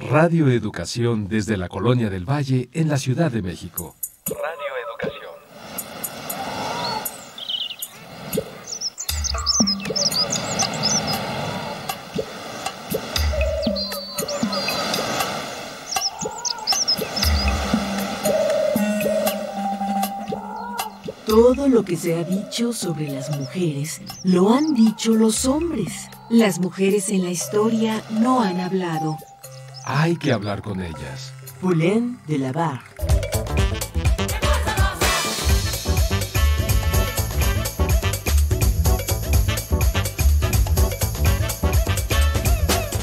Radio Educación desde la Colonia del Valle en la Ciudad de México. Radio Educación. Todo lo que se ha dicho sobre las mujeres lo han dicho los hombres. Las mujeres en la historia no han hablado. Hay que hablar con ellas. Poulain de la Barre.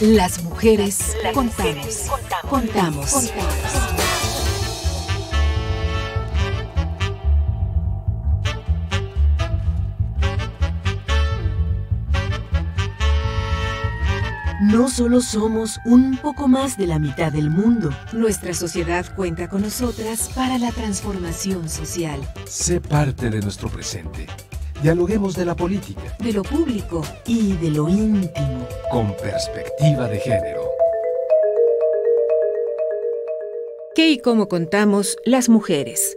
Las mujeres contamos. No solo somos un poco más de la mitad del mundo. Nuestra sociedad cuenta con nosotras para la transformación social. Sé parte de nuestro presente. Dialoguemos de la política, de lo público y de lo íntimo. Con perspectiva de género. ¿Qué y cómo contamos las mujeres?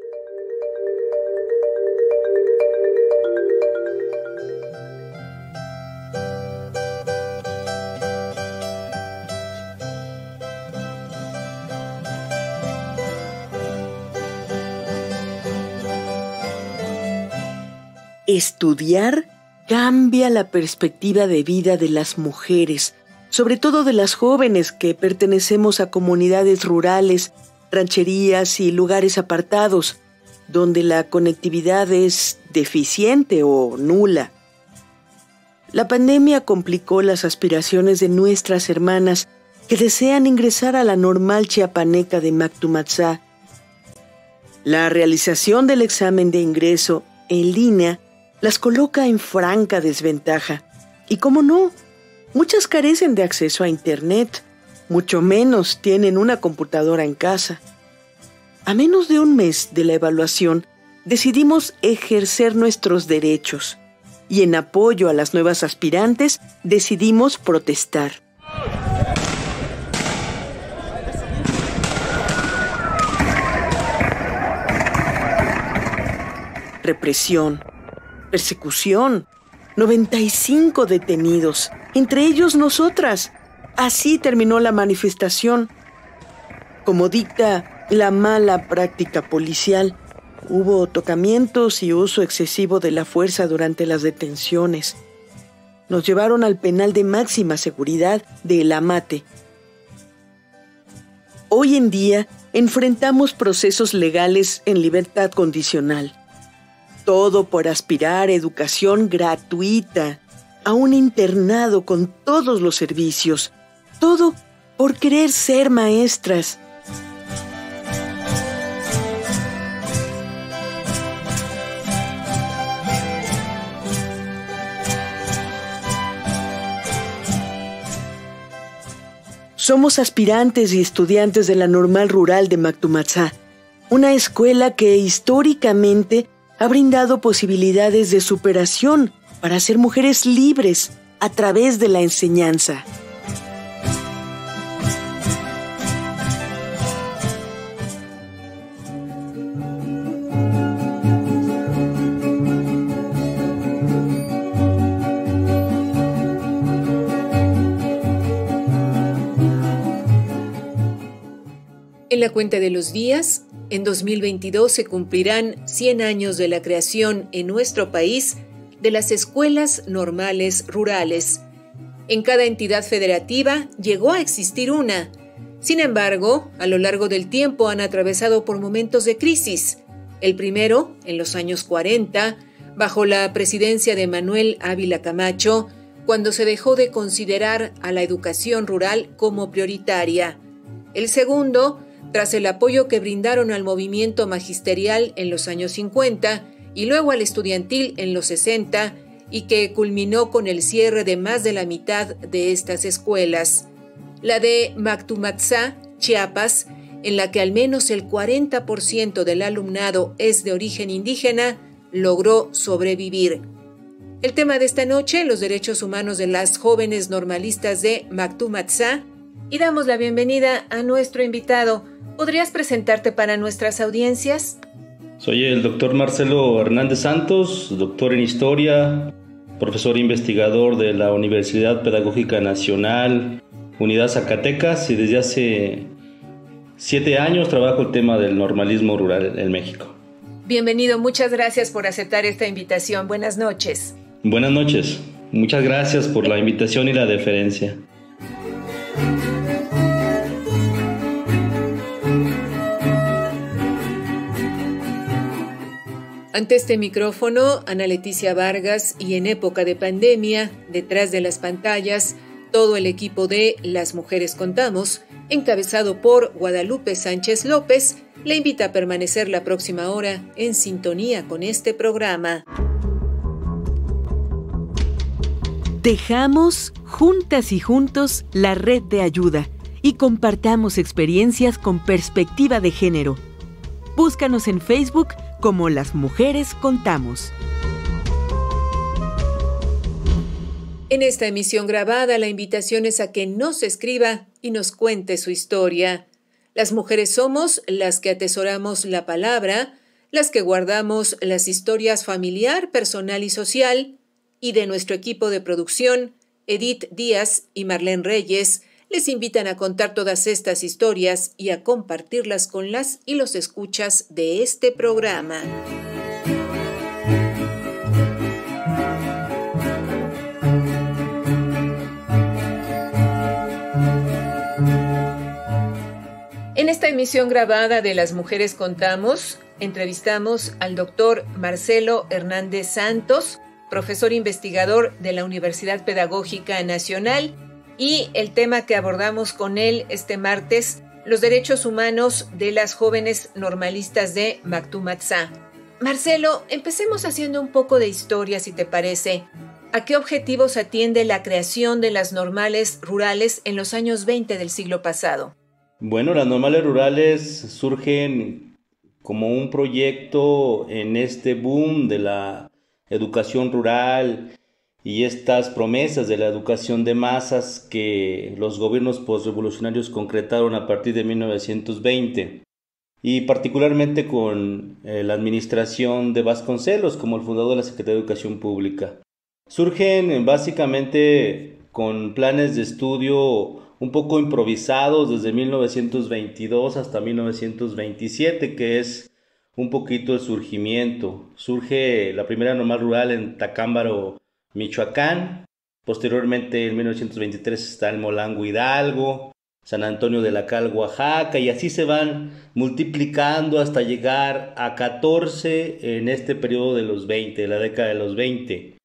Estudiar cambia la perspectiva de vida de las mujeres, sobre todo de las jóvenes que pertenecemos a comunidades rurales, rancherías y lugares apartados, donde la conectividad es deficiente o nula. La pandemia complicó las aspiraciones de nuestras hermanas que desean ingresar a la normal chiapaneca de Mactumatzá. La realización del examen de ingreso en línea las coloca en franca desventaja. Y cómo no, muchas carecen de acceso a Internet, mucho menos tienen una computadora en casa. A menos de un mes de la evaluación, decidimos ejercer nuestros derechos y en apoyo a las nuevas aspirantes decidimos protestar. Represión, persecución, 95 detenidos, entre ellos nosotras. Así terminó la manifestación. Como dicta la mala práctica policial, hubo tocamientos y uso excesivo de la fuerza durante las detenciones. Nos llevaron al penal de máxima seguridad de El Amate. Hoy en día enfrentamos procesos legales en libertad condicional. Todo por aspirar a educación gratuita, a un internado con todos los servicios. Todo por querer ser maestras. Somos aspirantes y estudiantes de la Normal Rural de Mactumatzá, una escuela que históricamente ha brindado posibilidades de superación para ser mujeres libres a través de la enseñanza. En la cuenta de los días, en 2022 se cumplirán 100 años de la creación en nuestro país de las escuelas normales rurales. En cada entidad federativa llegó a existir una. Sin embargo, a lo largo del tiempo han atravesado por momentos de crisis. El primero, en los años 40, bajo la presidencia de Manuel Ávila Camacho, cuando se dejó de considerar a la educación rural como prioritaria. El segundo, tras el apoyo que brindaron al movimiento magisterial en los años 50 y luego al estudiantil en los 60, y que culminó con el cierre de más de la mitad de estas escuelas. La de Mactumatzá, Chiapas, en la que al menos el 40% del alumnado es de origen indígena, logró sobrevivir. El tema de esta noche, los derechos humanos de las jóvenes normalistas de Mactumatzá, y damos la bienvenida a nuestro invitado. ¿Podrías presentarte para nuestras audiencias? Soy el doctor Marcelo Hernández Santos, doctor en Historia, profesor investigador de la Universidad Pedagógica Nacional, Unidad Zacatecas, y desde hace 7 años trabajo el tema del normalismo rural en México. Bienvenido, muchas gracias por aceptar esta invitación. Buenas noches. Buenas noches, muchas gracias por la invitación y la deferencia. Ante este micrófono, Ana Leticia Vargas, y en época de pandemia, detrás de las pantallas, todo el equipo de Las Mujeres Contamos, encabezado por Guadalupe Sánchez López, le invita a permanecer la próxima hora en sintonía con este programa. Tejamos juntas y juntos la red de ayuda y compartamos experiencias con perspectiva de género. Búscanos en Facebook como Las Mujeres Contamos. En esta emisión grabada, la invitación es a que nos escriba y nos cuente su historia. Las mujeres somos las que atesoramos la palabra, las que guardamos las historias familiar, personal y social, y de nuestro equipo de producción, Edith Díaz y Marlene Reyes, les invitan a contar todas estas historias y a compartirlas con las y los escuchas de este programa. En esta emisión grabada de Las Mujeres Contamos, entrevistamos al doctor Marcelo Hernández Santos, profesor investigador de la Universidad Pedagógica Nacional, y el tema que abordamos con él este martes, los derechos humanos de las jóvenes normalistas de Mactumatzá. Marcelo, empecemos haciendo un poco de historia, si te parece. ¿A qué objetivos atiende la creación de las normales rurales en los años 20 del siglo pasado? Bueno, las normales rurales surgen como un proyecto en este boom de la educación rural y estas promesas de la educación de masas que los gobiernos postrevolucionarios concretaron a partir de 1920, y particularmente con la administración de Vasconcelos como el fundador de la Secretaría de Educación Pública. Surgen básicamente con planes de estudio un poco improvisados desde 1922 hasta 1927, que es un poquito el surgimiento. Surge la primera normal rural en Tacámbaro, Michoacán. Posteriormente, en 1923, está en Molango, Hidalgo, San Antonio de la Cal, Oaxaca, y así se van multiplicando hasta llegar a 14 en este periodo de los 20, la década de los 20.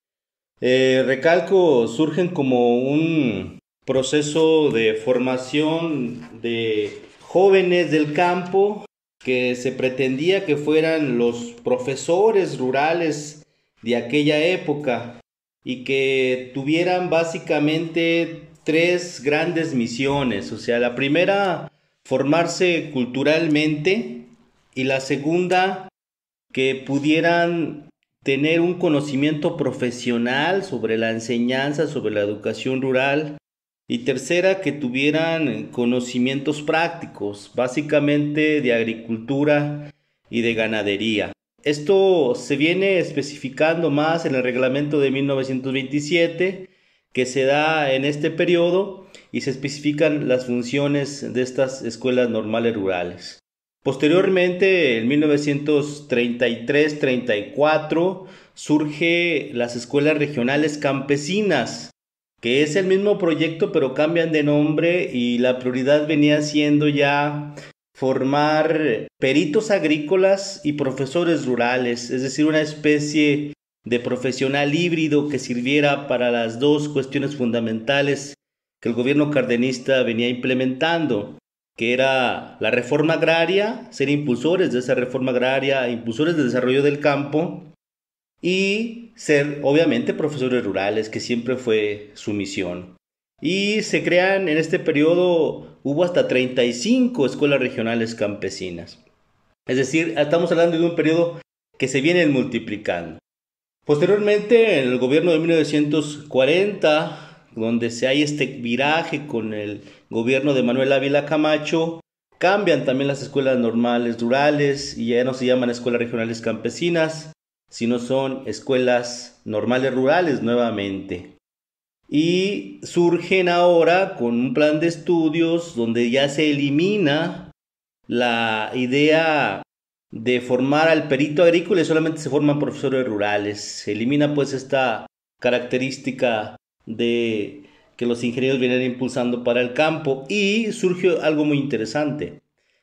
Recalco, surgen como un proceso de formación de jóvenes del campo que se pretendía que fueran los profesores rurales de aquella época y que tuvieran básicamente 3 grandes misiones. O sea, la primera, formarse culturalmente, y la segunda, que pudieran tener un conocimiento profesional sobre la enseñanza, sobre la educación rural, y tercera, que tuvieran conocimientos prácticos, básicamente de agricultura y de ganadería. Esto se viene especificando más en el reglamento de 1927, que se da en este periodo, y se especifican las funciones de estas escuelas normales rurales. Posteriormente, en 1933-34, surge las escuelas regionales campesinas, que es el mismo proyecto pero cambian de nombre, y la prioridad venía siendo ya formar peritos agrícolas y profesores rurales, es decir, una especie de profesional híbrido que sirviera para las dos cuestiones fundamentales que el gobierno cardenista venía implementando, que era la reforma agraria, ser impulsores de esa reforma agraria, impulsores del desarrollo del campo, y ser obviamente profesores rurales, que siempre fue su misión. Y se crean en este periodo, hubo hasta 35 escuelas regionales campesinas. Es decir, estamos hablando de un periodo que se viene multiplicando. Posteriormente, en el gobierno de 1940, donde se hay este viraje con el gobierno de Manuel Ávila Camacho, cambian también las escuelas normales rurales y ya no se llaman escuelas regionales campesinas, sino son escuelas normales rurales nuevamente. Y surgen ahora con un plan de estudios donde ya se elimina la idea de formar al perito agrícola y solamente se forman profesores rurales. Se elimina pues esta característica de que los ingenieros vienen impulsando para el campo y surge algo muy interesante.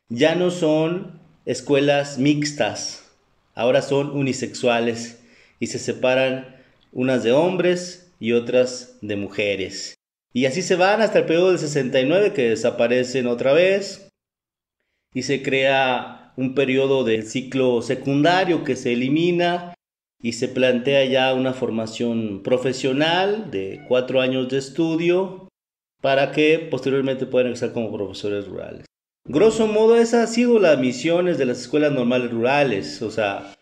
Ya no son escuelas mixtas, ahora son unisexuales y se separan unas de hombres y otras de mujeres. Y así se van hasta el periodo del 69, que desaparecen otra vez y se crea un periodo del ciclo secundario que se elimina y se plantea ya una formación profesional de 4 años de estudio para que posteriormente puedan egresar como profesores rurales. Grosso modo, esa ha sido las misiones de las escuelas normales rurales. O sea,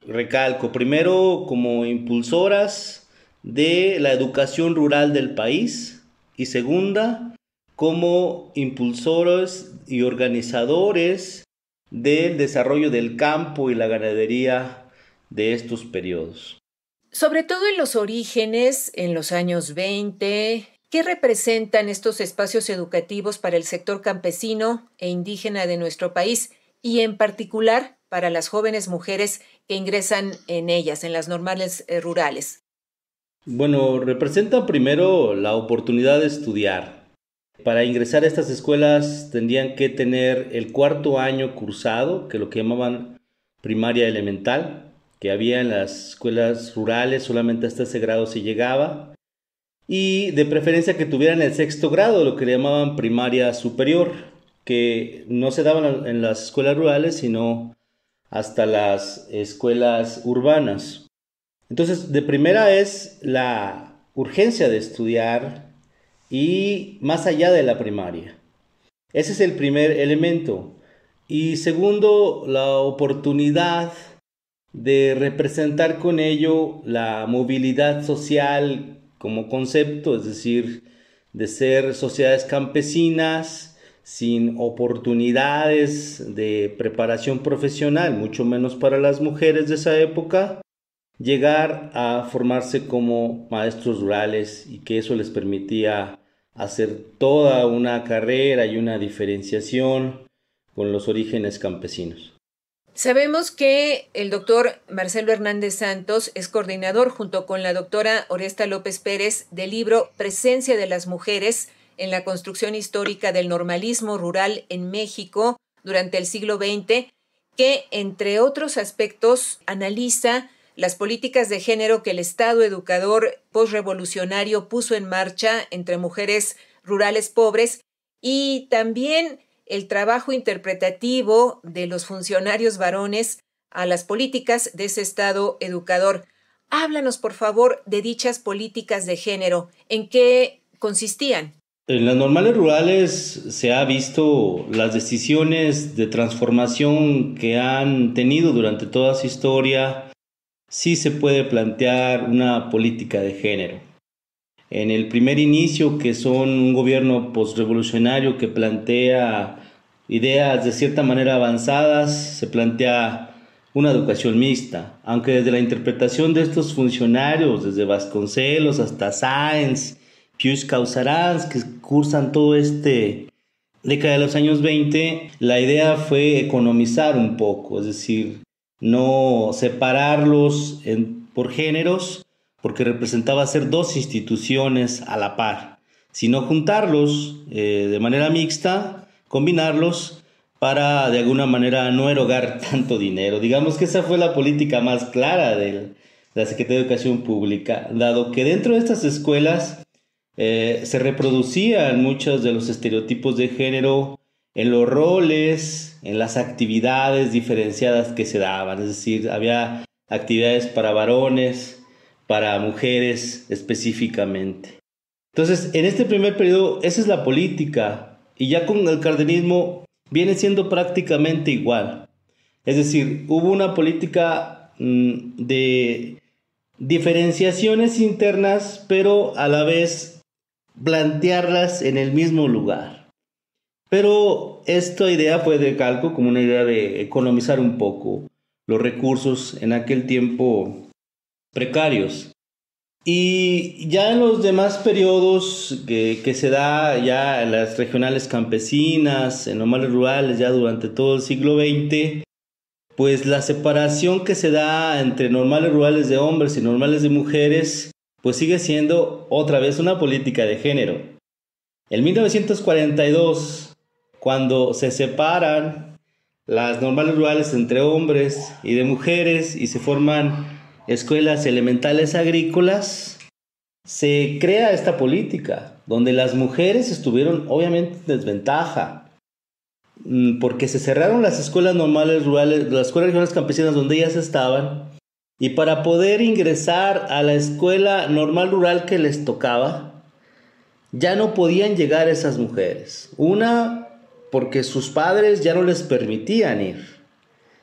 recalco, primero como impulsoras de la educación rural del país y segunda, como impulsores y organizadores del desarrollo del campo y la ganadería de estos periodos. Sobre todo en los orígenes, en los años 20, ¿qué representan estos espacios educativos para el sector campesino e indígena de nuestro país y en particular para las jóvenes mujeres que ingresan en ellas, en las normales rurales? Bueno, representa primero la oportunidad de estudiar. Para ingresar a estas escuelas tendrían que tener el 4º año cursado, que es lo que llamaban primaria elemental, que había en las escuelas rurales, solamente hasta ese grado se llegaba, y de preferencia que tuvieran el 6º grado, lo que le llamaban primaria superior, que no se daban en las escuelas rurales, sino hasta las escuelas urbanas. Entonces, de primera es la urgencia de estudiar y más allá de la primaria. Ese es el primer elemento. Y segundo, la oportunidad de representar con ello la movilidad social como concepto, es decir, de ser sociedades campesinas sin oportunidades de preparación profesional, mucho menos para las mujeres de esa época, llegar a formarse como maestros rurales y que eso les permitía hacer toda una carrera y una diferenciación con los orígenes campesinos. Sabemos que el doctor Marcelo Hernández Santos es coordinador junto con la doctora Oresta López Pérez del libro Presencia de las mujeres en la construcción histórica del normalismo rural en México durante el siglo XX, que entre otros aspectos analiza las políticas de género que el Estado educador posrevolucionario puso en marcha entre mujeres rurales pobres y también el trabajo interpretativo de los funcionarios varones a las políticas de ese Estado educador. Háblanos, por favor, de dichas políticas de género. ¿En qué consistían? En las normales rurales se ha visto las decisiones de transformación que han tenido durante toda su historia. Sí se puede plantear una política de género. En el primer inicio, que son un gobierno postrevolucionario que plantea ideas de cierta manera avanzadas, se plantea una educación mixta, aunque desde la interpretación de estos funcionarios, desde Vasconcelos hasta Sáenz, Pius Causarans, que cursan todo década de los años 20, la idea fue economizar un poco, es decir, no separarlos por géneros, porque representaba ser dos instituciones a la par, sino juntarlos de manera mixta, combinarlos para de alguna manera no erogar tanto dinero. Digamos que esa fue la política más clara de la Secretaría de Educación Pública, dado que dentro de estas escuelas se reproducían muchos de los estereotipos de género en los roles, en las actividades diferenciadas que se daban, es decir, había actividades para varones, para mujeres específicamente. Entonces, en este primer periodo, esa es la política, y ya con el cardenismo viene siendo prácticamente igual. Es decir, hubo una política de diferenciaciones internas, pero a la vez plantearlas en el mismo lugar. Pero esta idea fue de calco como una idea de economizar un poco los recursos en aquel tiempo precarios. Y ya en los demás periodos que se da ya en las regionales campesinas, en normales rurales, ya durante todo el siglo XX, pues la separación que se da entre normales rurales de hombres y normales de mujeres, pues sigue siendo otra vez una política de género. En 1942, cuando se separan las normales rurales entre hombres y de mujeres y se forman escuelas elementales agrícolas, se crea esta política donde las mujeres estuvieron obviamente en desventaja porque se cerraron las escuelas normales rurales, las escuelas regionales campesinas donde ellas estaban, y para poder ingresar a la escuela normal rural que les tocaba ya no podían llegar esas mujeres. Una, porque sus padres ya no les permitían ir,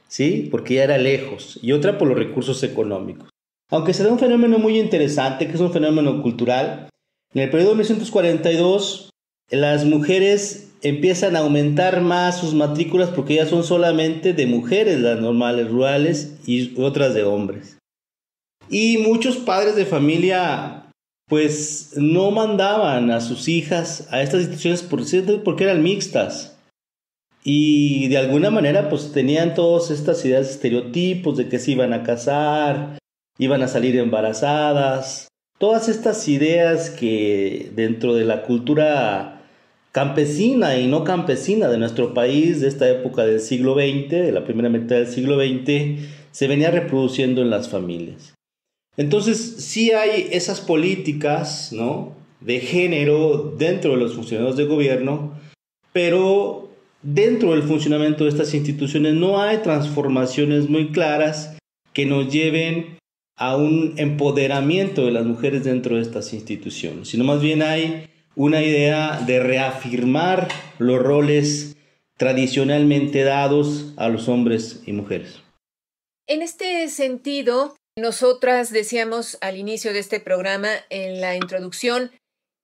¿sí? Porque ya era lejos, y otra por los recursos económicos. Aunque se da un fenómeno muy interesante, que es un fenómeno cultural, en el periodo de 1942 las mujeres empiezan a aumentar más sus matrículas porque ya son solamente de mujeres las normales rurales y otras de hombres. Y muchos padres de familia pues no mandaban a sus hijas a estas instituciones porque eran mixtas. Y de alguna manera pues tenían todas estas ideas, estereotipos de que se iban a casar, iban a salir embarazadas, todas estas ideas que dentro de la cultura campesina y no campesina de nuestro país, de esta época del siglo XX, de la primera mitad del siglo XX, se venía reproduciendo en las familias. Entonces sí hay esas políticas, ¿no?, de género dentro de los funcionarios de gobierno, pero dentro del funcionamiento de estas instituciones no hay transformaciones muy claras que nos lleven a un empoderamiento de las mujeres dentro de estas instituciones, sino más bien hay una idea de reafirmar los roles tradicionalmente dados a los hombres y mujeres. En este sentido, nosotras decíamos al inicio de este programa, en la introducción,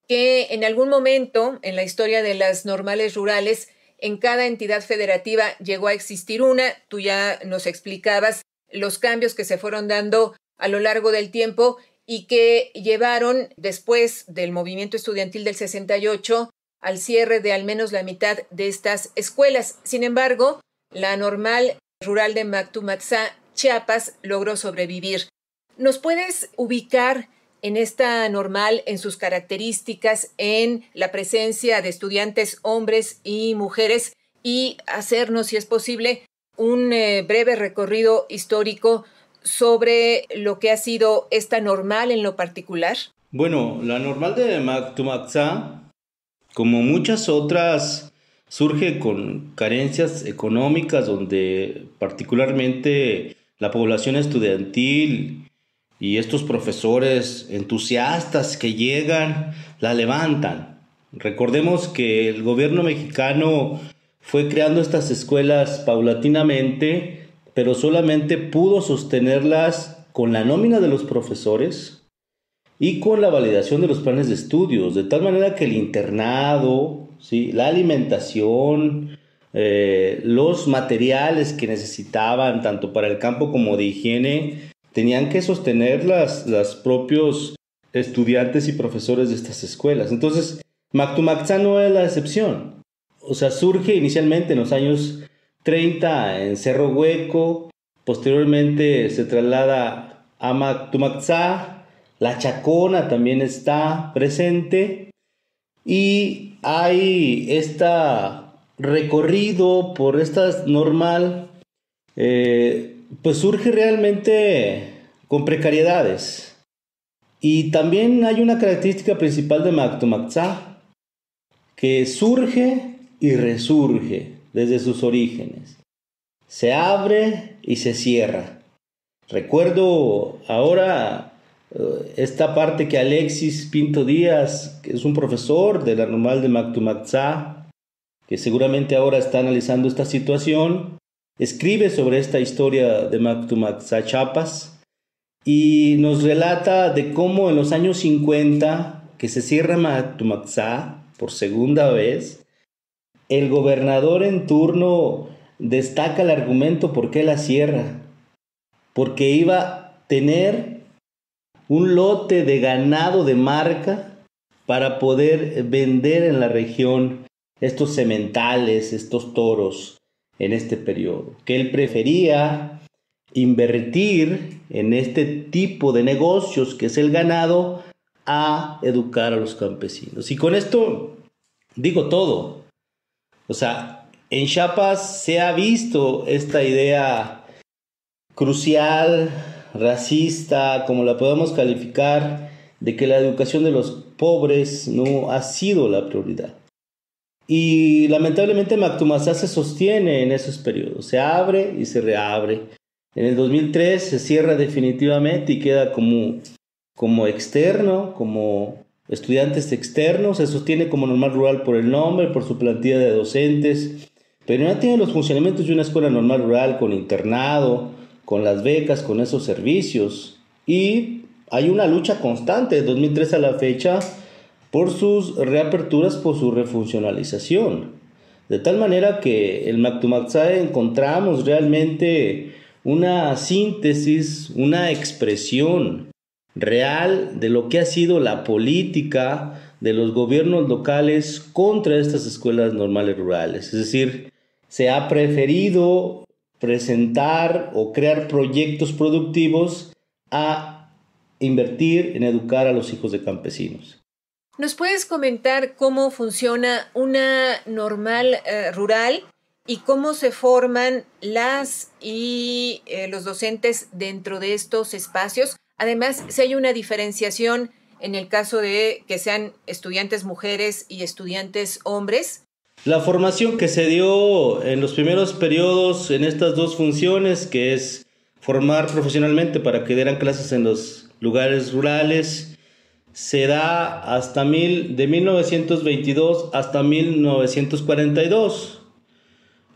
que en algún momento en la historia de las normales rurales, en cada entidad federativa llegó a existir una. Tú ya nos explicabas los cambios que se fueron dando a lo largo del tiempo y que llevaron, después del movimiento estudiantil del 68, al cierre de al menos la mitad de estas escuelas. Sin embargo, la normal rural de Mactumaxá, Chiapas, logró sobrevivir. ¿Nos puedes ubicar en esta normal, en sus características, en la presencia de estudiantes hombres y mujeres, y hacernos, si es posible, un breve recorrido histórico sobre lo que ha sido esta normal en lo particular? Bueno, la normal de Mactumaxá, como muchas otras, surge con carencias económicas, donde particularmente la población estudiantil y estos profesores entusiastas que llegan la levantan. Recordemos que el gobierno mexicano fue creando estas escuelas paulatinamente, pero solamente pudo sostenerlas con la nómina de los profesores y con la validación de los planes de estudios, de tal manera que el internado, ¿sí?, la alimentación, los materiales que necesitaban, tanto para el campo como de higiene, tenían que sostener los propios estudiantes y profesores de estas escuelas. Entonces, Mactumaxá no es la excepción. O sea, surge inicialmente en los años 30 en Cerro Hueco, posteriormente se traslada a Mactumaxá, La Chacona también está presente, y hay este recorrido por esta normal, pues surge realmente con precariedades. Y también hay una característica principal de Mactumaxá, que surge y resurge desde sus orígenes. Se abre y se cierra. Recuerdo ahora esta parte que Alexis Pinto Díaz, que es un profesor de la normal de Mactumaxá, que seguramente ahora está analizando esta situación, escribe sobre esta historia de Mactumaxá, Chiapas, y nos relata de cómo en los años 50 que se cierra Matumaxá por segunda vez, el gobernador en turno destaca el argumento por qué la cierra. Porque iba a tener un lote de ganado de marca para poder vender en la región estos sementales, estos toros en este periodo. Que él prefería invertir en este tipo de negocios que es el ganado a educar a los campesinos. Y con esto digo todo. O sea, en Chiapas se ha visto esta idea crucial, racista, como la podemos calificar, de que la educación de los pobres no ha sido la prioridad. Y lamentablemente Matumaxá se sostiene en esos periodos, se abre y se reabre. En el 2003 se cierra definitivamente y queda como externo, como estudiantes externos, se sostiene como normal rural por el nombre, por su plantilla de docentes, pero no tiene los funcionamientos de una escuela normal rural con internado, con las becas, con esos servicios. Y hay una lucha constante de 2003 a la fecha por sus reaperturas, por su refuncionalización. De tal manera que en Matumaxá encontramos realmente una síntesis, una expresión real de lo que ha sido la política de los gobiernos locales contra estas escuelas normales rurales. Es decir, se ha preferido presentar o crear proyectos productivos a invertir en educar a los hijos de campesinos. ¿Nos puedes comentar cómo funciona una normal rural y cómo se forman las y los docentes dentro de estos espacios? Además, si hay una diferenciación en el caso de que sean estudiantes mujeres y estudiantes hombres. La formación que se dio en los primeros periodos en estas dos funciones, que es formar profesionalmente para que dieran clases en los lugares rurales, se da de 1922 hasta 1942.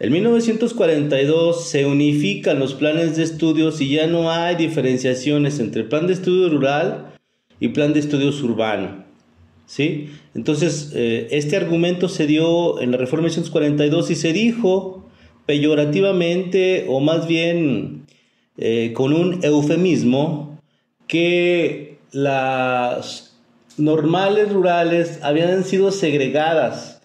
En 1942 se unifican los planes de estudios y ya no hay diferenciaciones entre plan de estudio rural y plan de estudios urbano, ¿sí? Entonces, este argumento se dio en la reforma de 1942 y se dijo peyorativamente, o más bien con un eufemismo, que las normales rurales habían sido segregadas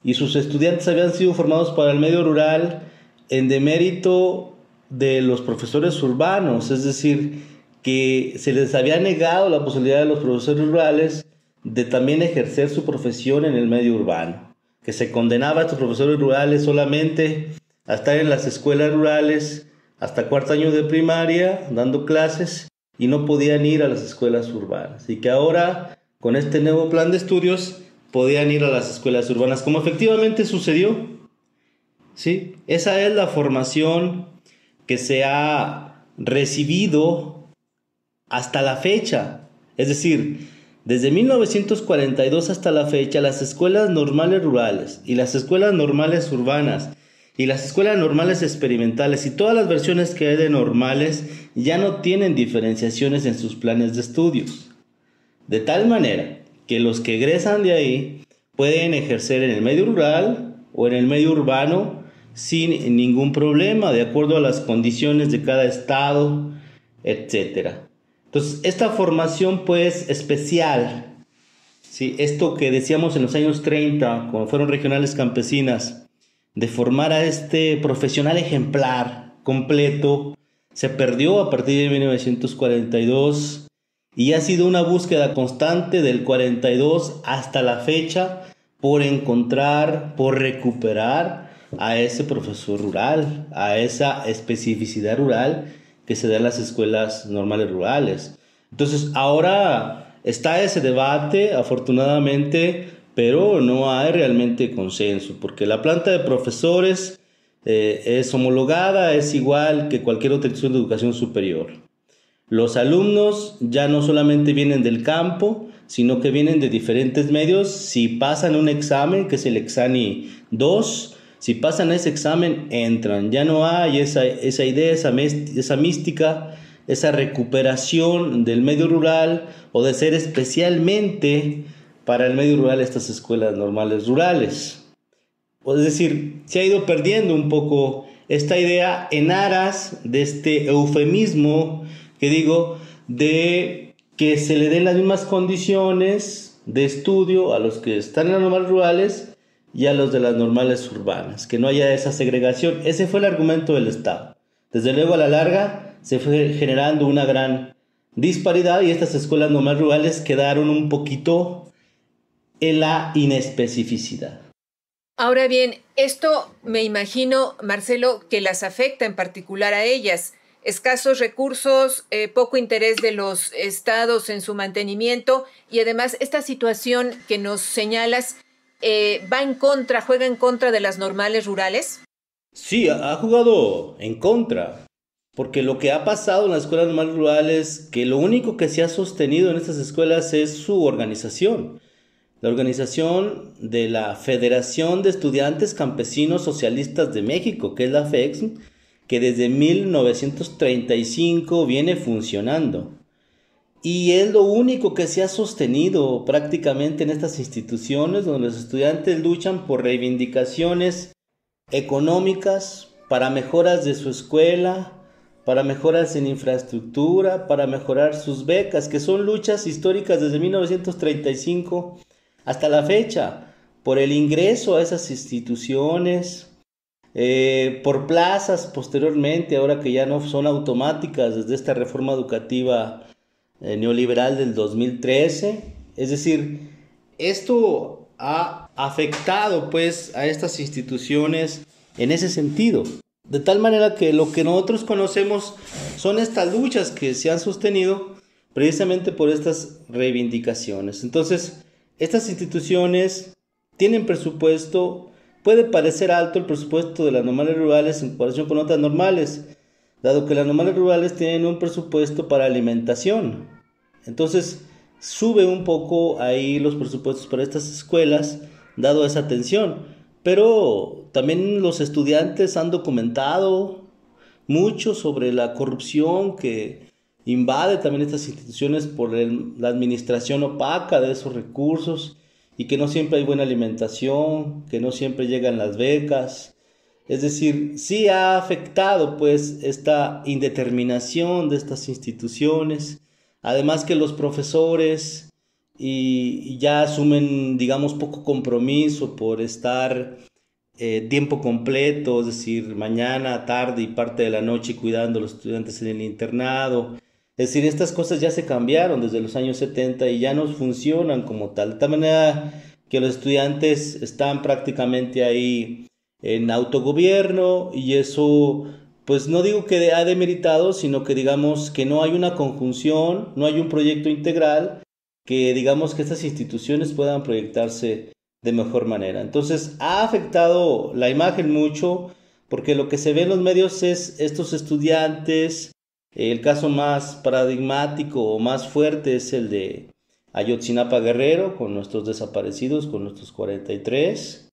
y sus estudiantes habían sido formados para el medio rural en demérito de los profesores urbanos, es decir, que se les había negado la posibilidad de los profesores rurales de también ejercer su profesión en el medio urbano, que se condenaba a estos profesores rurales solamente a estar en las escuelas rurales hasta cuarto año de primaria dando clases y no podían ir a las escuelas urbanas, y que ahora con este nuevo plan de estudios podían ir a las escuelas urbanas, como efectivamente sucedió, ¿sí? Esa es la formación que se ha recibido hasta la fecha. Es decir, desde 1942 hasta la fecha, las escuelas normales rurales y las escuelas normales urbanas y las escuelas normales experimentales y todas las versiones que hay de normales ya no tienen diferenciaciones en sus planes de estudios. De tal manera que los que egresan de ahí pueden ejercer en el medio rural o en el medio urbano sin ningún problema, de acuerdo a las condiciones de cada estado, etc. Entonces, esta formación pues especial, ¿sí? Esto que decíamos en los años 30, cuando fueron regionales campesinas, de formar a este profesional ejemplar, completo, se perdió a partir de 1942 y ha sido una búsqueda constante del 42 hasta la fecha por encontrar, por recuperar a ese profesor rural, a esa especificidad rural que se da en las escuelas normales rurales. Entonces, ahora está ese debate, afortunadamente, pero no hay realmente consenso, porque la planta de profesores es homologada, es igual que cualquier otra institución de educación superior. Los alumnos ya no solamente vienen del campo, sino que vienen de diferentes medios. Si pasan un examen, que es el Exani 2, si pasan ese examen, entran. Ya no hay esa idea, esa mística, esa recuperación del medio rural o de ser especialmente para el medio rural estas escuelas normales rurales. Es decir, se ha ido perdiendo un poco esta idea en aras de este eufemismo que digo, de que se le den las mismas condiciones de estudio a los que están en las normales rurales y a los de las normales urbanas, que no haya esa segregación. Ese fue el argumento del Estado. Desde luego, a la larga se fue generando una gran disparidad y estas escuelas normales rurales quedaron un poquito en la inespecificidad. Ahora bien, esto me imagino, Marcelo, que las afecta en particular a ellas. Escasos recursos, poco interés de los estados en su mantenimiento y además esta situación que nos señalas juega en contra de las normales rurales. Sí, ha jugado en contra, porque lo que ha pasado en las escuelas normales rurales es que lo único que se ha sostenido en estas escuelas es su organización. La organización de la Federación de Estudiantes Campesinos Socialistas de México, que es la FEXM, que desde 1935 viene funcionando. Y es lo único que se ha sostenido prácticamente en estas instituciones, donde los estudiantes luchan por reivindicaciones económicas, para mejoras de su escuela, para mejoras en infraestructura, para mejorar sus becas, que son luchas históricas desde 1935 hasta la fecha, por el ingreso a esas instituciones, por plazas posteriormente, ahora que ya no son automáticas desde esta reforma educativa neoliberal del 2013. Es decir, esto ha afectado pues a estas instituciones en ese sentido, de tal manera que lo que nosotros conocemos son estas luchas que se han sostenido precisamente por estas reivindicaciones. Entonces, estas instituciones tienen presupuesto, puede parecer alto el presupuesto de las normales rurales en comparación con otras normales, dado que las normales rurales tienen un presupuesto para alimentación. Entonces, sube un poco ahí los presupuestos para estas escuelas, dado esa tensión. Pero también los estudiantes han documentado mucho sobre la corrupción que invade también estas instituciones por la administración opaca de esos recursos y que no siempre hay buena alimentación, que no siempre llegan las becas. Es decir, sí ha afectado pues esta indeterminación de estas instituciones, además que los profesores y ya asumen, digamos, poco compromiso por estar tiempo completo, es decir, mañana, tarde y parte de la noche cuidando a los estudiantes en el internado. Es decir, estas cosas ya se cambiaron desde los años 70 y ya no funcionan como tal. De tal manera que los estudiantes están prácticamente ahí en autogobierno y eso, pues no digo que ha demeritado, sino que digamos que no hay una conjunción, no hay un proyecto integral que digamos que estas instituciones puedan proyectarse de mejor manera. Entonces ha afectado la imagen mucho porque lo que se ve en los medios es estos estudiantes. El caso más paradigmático o más fuerte es el de Ayotzinapa Guerrero, con nuestros desaparecidos, con nuestros 43,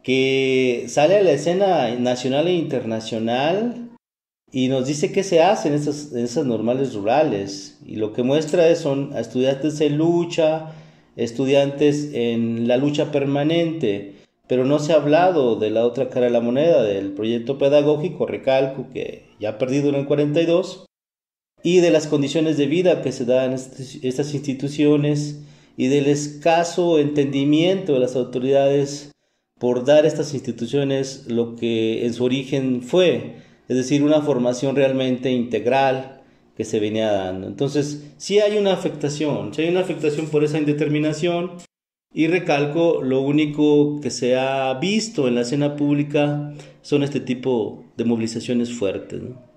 que sale a la escena nacional e internacional y nos dice qué se hace en esas normales rurales. Y lo que muestra son a estudiantes en lucha, estudiantes en la lucha permanente, pero no se ha hablado de la otra cara de la moneda, del proyecto pedagógico, recalco, que ya ha perdido en el 42, y de las condiciones de vida que se dan en estas instituciones y del escaso entendimiento de las autoridades por dar a estas instituciones lo que en su origen fue, es decir, una formación realmente integral que se venía dando. Entonces, sí hay una afectación por esa indeterminación y recalco, lo único que se ha visto en la escena pública son este tipo de movilizaciones fuertes, ¿no?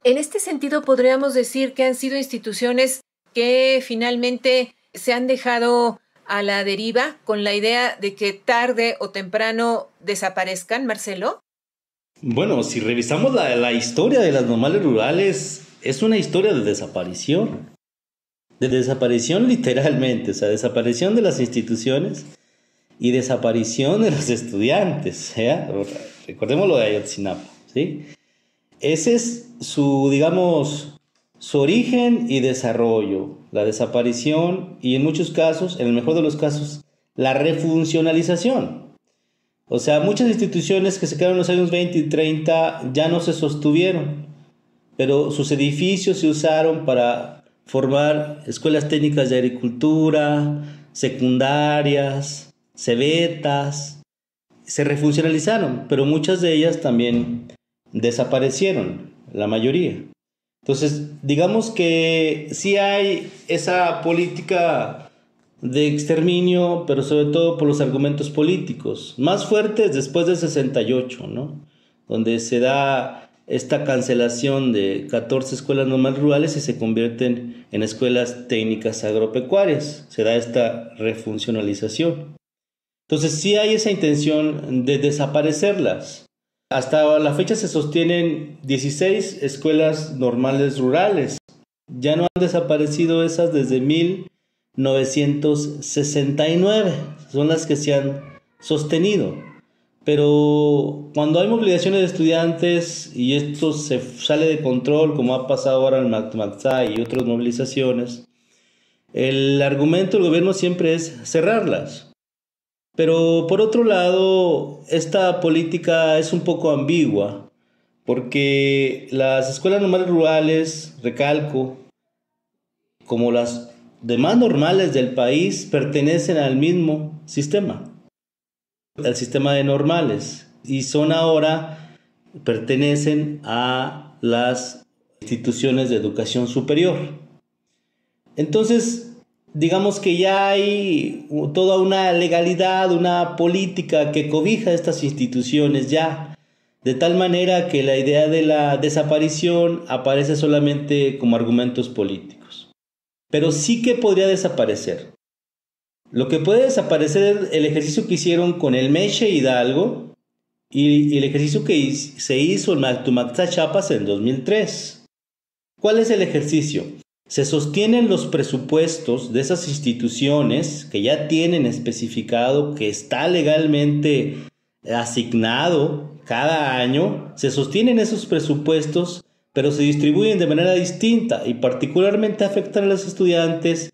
En este sentido, podríamos decir que han sido instituciones que finalmente se han dejado a la deriva con la idea de que tarde o temprano desaparezcan, Marcelo. Bueno, si revisamos la historia de las normales rurales, es una historia de desaparición literalmente, o sea, desaparición de las instituciones y desaparición de los estudiantes, ¿ya? Recordemos lo de Ayotzinapa, ¿sí? Ese es su, digamos, su origen y desarrollo. la desaparición y en muchos casos, en el mejor de los casos, la refuncionalización. O sea, muchas instituciones que se crearon en los años 20 y 30 ya no se sostuvieron, pero sus edificios se usaron para formar escuelas técnicas de agricultura, secundarias, cebetas, se refuncionalizaron, pero muchas de ellas también desaparecieron, la mayoría. Entonces, digamos que sí hay esa política de exterminio, pero sobre todo por los argumentos políticos, más fuertes después del 68, ¿no? Donde se da esta cancelación de 14 escuelas normales rurales y se convierten en escuelas técnicas agropecuarias, se da esta refuncionalización. Entonces sí hay esa intención de desaparecerlas. Hasta la fecha se sostienen 16 escuelas normales rurales. Ya no han desaparecido esas desde 1969. Son las que se han sostenido. Pero cuando hay movilizaciones de estudiantes y esto se sale de control, como ha pasado ahora en Mactamatza y otras movilizaciones, el argumento del gobierno siempre es cerrarlas. Pero por otro lado, esta política es un poco ambigua, porque las escuelas normales rurales, recalco, como las demás normales del país, pertenecen al mismo sistema, al sistema de normales, y son ahora, pertenecen a las instituciones de educación superior. Entonces, digamos que ya hay toda una legalidad, una política que cobija estas instituciones ya, de tal manera que la idea de la desaparición aparece solamente como argumentos políticos. Pero sí que podría desaparecer. Lo que puede desaparecer es el ejercicio que hicieron con el Meche Hidalgo y el ejercicio que se hizo en Mactamatza, Chiapas en 2003. ¿Cuál es el ejercicio? Se sostienen los presupuestos de esas instituciones que ya tienen especificado, que está legalmente asignado cada año, se sostienen esos presupuestos, pero se distribuyen de manera distinta y particularmente afectan a los estudiantes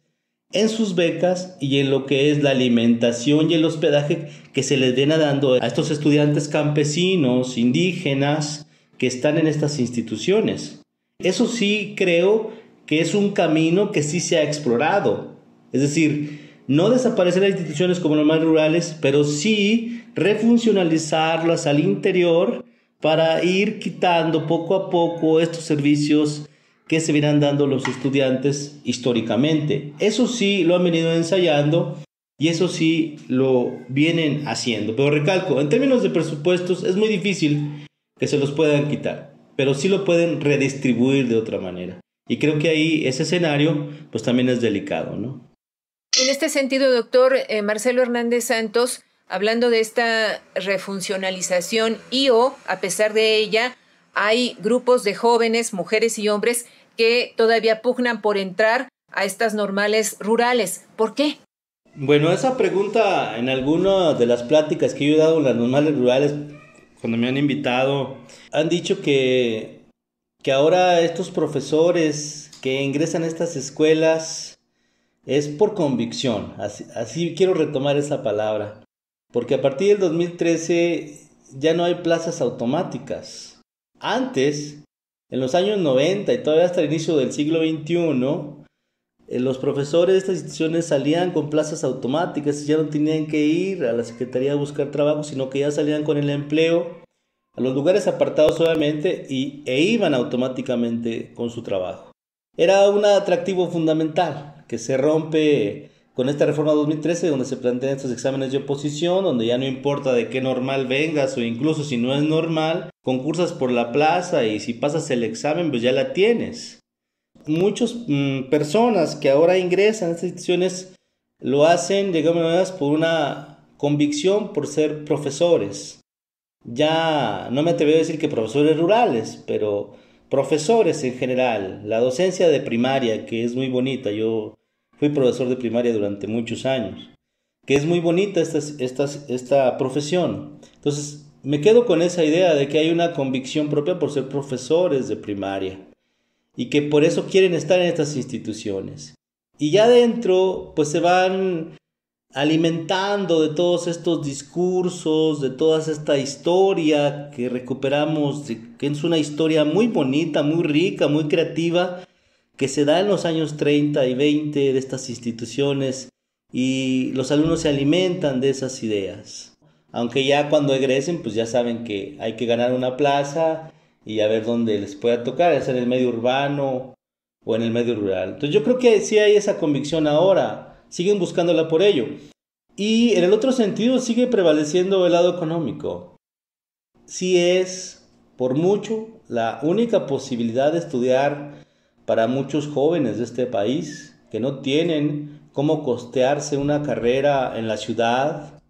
en sus becas y en lo que es la alimentación y el hospedaje que se les viene dando a estos estudiantes campesinos, indígenas, que están en estas instituciones. Eso sí creo que es un camino que sí se ha explorado. Es decir, no desaparecer las instituciones como normales rurales, pero sí refuncionalizarlas al interior para ir quitando poco a poco estos servicios que se vienen dando los estudiantes históricamente. Eso sí lo han venido ensayando y eso sí lo vienen haciendo. Pero recalco, en términos de presupuestos es muy difícil que se los puedan quitar, pero sí lo pueden redistribuir de otra manera. Y creo que ahí ese escenario pues también es delicado, ¿no? En este sentido, doctor Marcelo Hernández Santos, hablando de esta refuncionalización a pesar de ella, hay grupos de jóvenes, mujeres y hombres que todavía pugnan por entrar a estas normales rurales. ¿Por qué? Bueno, esa pregunta en alguna de las pláticas que yo he dado en las normales rurales, cuando me han invitado, han dicho que ahora estos profesores que ingresan a estas escuelas es por convicción, así quiero retomar esa palabra, porque a partir del 2013 ya no hay plazas automáticas. Antes, en los años 90 y todavía hasta el inicio del siglo XXI, los profesores de estas instituciones salían con plazas automáticas y ya no tenían que ir a la Secretaría a buscar trabajo, sino que ya salían con el empleo a los lugares apartados obviamente e iban automáticamente con su trabajo. Era un atractivo fundamental que se rompe con esta reforma 2013, donde se plantean estos exámenes de oposición, donde ya no importa de qué normal vengas o incluso si no es normal, concursas por la plaza y si pasas el examen pues ya la tienes. Muchas personas que ahora ingresan a estas instituciones lo hacen, digamos, por una convicción por ser profesores. Ya no me atrevo a decir que profesores rurales, pero profesores en general. La docencia de primaria, que es muy bonita, yo fui profesor de primaria durante muchos años, que es muy bonita esta profesión. Entonces me quedo con esa idea de que hay una convicción propia por ser profesores de primaria y que por eso quieren estar en estas instituciones. Y ya adentro pues se van alimentando de todos estos discursos, de toda esta historia que recuperamos, que es una historia muy bonita, muy rica, muy creativa, que se da en los años 30 y 20 de estas instituciones, y los alumnos se alimentan de esas ideas. Aunque ya cuando egresen pues ya saben que hay que ganar una plaza y a ver dónde les pueda tocar, es en el medio urbano o en el medio rural. Entonces yo creo que sí hay esa convicción ahora, siguen buscándola por ello. Y en el otro sentido sigue prevaleciendo el lado económico. Sí es, por mucho, la única posibilidad de estudiar para muchos jóvenes de este país que no tienen cómo costearse una carrera en la ciudad,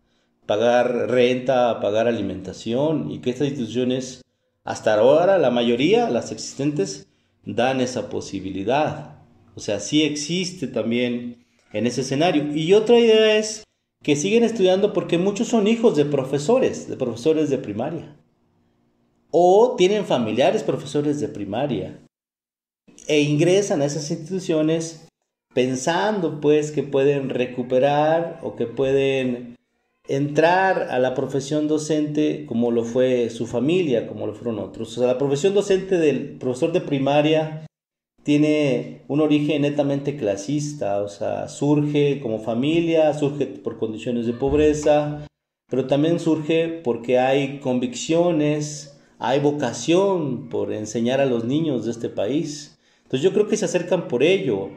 pagar renta, pagar alimentación, y que estas instituciones, hasta ahora la mayoría, las existentes, dan esa posibilidad. O sea, sí existe también en ese escenario. Y otra idea es que siguen estudiando porque muchos son hijos de profesores de primaria, o tienen familiares profesores de primaria, e ingresan a esas instituciones pensando pues que pueden recuperar o que pueden entrar a la profesión docente como lo fue su familia, como lo fueron otros. O sea, la profesión docente del profesor de primaria tiene un origen netamente clasista, o sea, surge como familia, surge por condiciones de pobreza, pero también surge porque hay convicciones, hay vocación por enseñar a los niños de este país. Entonces yo creo que se acercan por ello.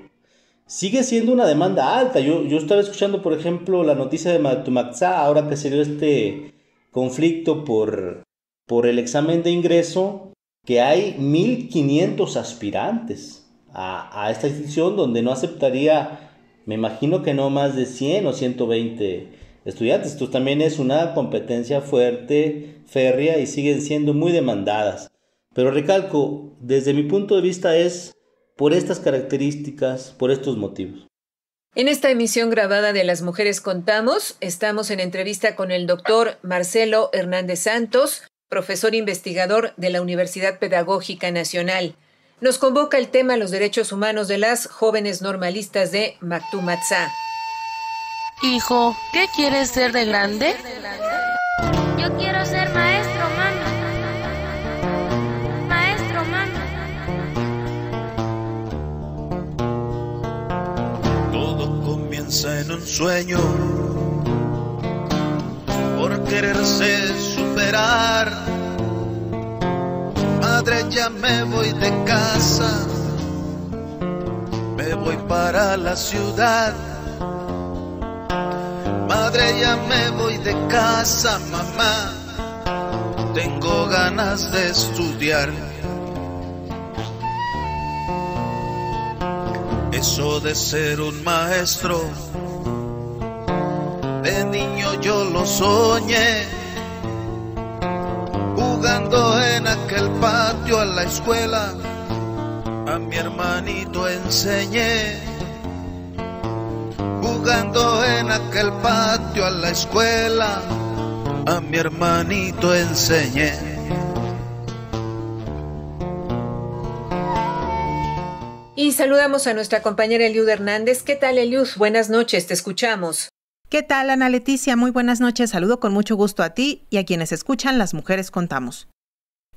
Sigue siendo una demanda alta. Yo estaba escuchando, por ejemplo, la noticia de Matumaxá, ahora que se dio este conflicto por el examen de ingreso, que hay 1,500 aspirantes a esta institución, donde no aceptaría, me imagino que no más de 100 o 120 estudiantes. Esto también es una competencia fuerte, férrea, y siguen siendo muy demandadas. Pero recalco, desde mi punto de vista es por estas características, por estos motivos. En esta emisión grabada de Las Mujeres Contamos, estamos en entrevista con el doctor Marcelo Hernández Santos, profesor investigador de la Universidad Pedagógica Nacional. Nos convoca el tema los derechos humanos de las jóvenes normalistas de Mactumaxá. Hijo, ¿qué quieres ser de grande? Yo quiero ser maestro, mami. Maestro, mami. Todo comienza en un sueño, por quererse superar. Madre, ya me voy de casa, me voy para la ciudad. Madre, ya me voy de casa, mamá, tengo ganas de estudiar. Eso de ser un maestro, de niño yo lo soñé, jugando en aquel patio a la escuela, a mi hermanito enseñé. Jugando en aquel patio a la escuela, a mi hermanito enseñé. Y saludamos a nuestra compañera Eliud Hernández. ¿Qué tal, Eliud? Buenas noches, te escuchamos. ¿Qué tal, Ana Leticia? Muy buenas noches. Saludo con mucho gusto a ti y a quienes escuchan Las Mujeres Contamos.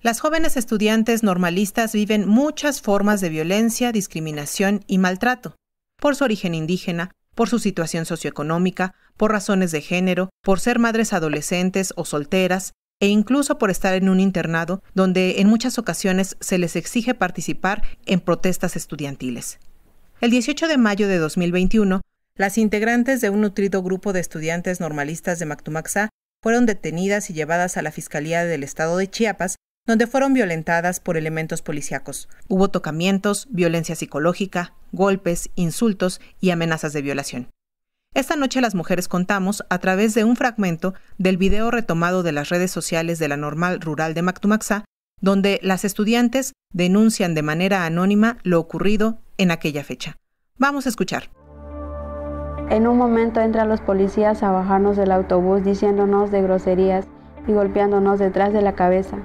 Las jóvenes estudiantes normalistas viven muchas formas de violencia, discriminación y maltrato, por su origen indígena, por su situación socioeconómica, por razones de género, por ser madres adolescentes o solteras, e incluso por estar en un internado donde en muchas ocasiones se les exige participar en protestas estudiantiles. El 18 de mayo de 2021, las integrantes de un nutrido grupo de estudiantes normalistas de Mactumaxá fueron detenidas y llevadas a la Fiscalía del Estado de Chiapas, donde fueron violentadas por elementos policíacos. Hubo tocamientos, violencia psicológica, golpes, insultos y amenazas de violación. Esta noche Las Mujeres Contamos, a través de un fragmento del video retomado de las redes sociales de la Normal Rural de Mactumaxá, donde las estudiantes denuncian de manera anónima lo ocurrido en aquella fecha. Vamos a escuchar. En un momento entran los policías a bajarnos del autobús diciéndonos de groserías y golpeándonos detrás de la cabeza.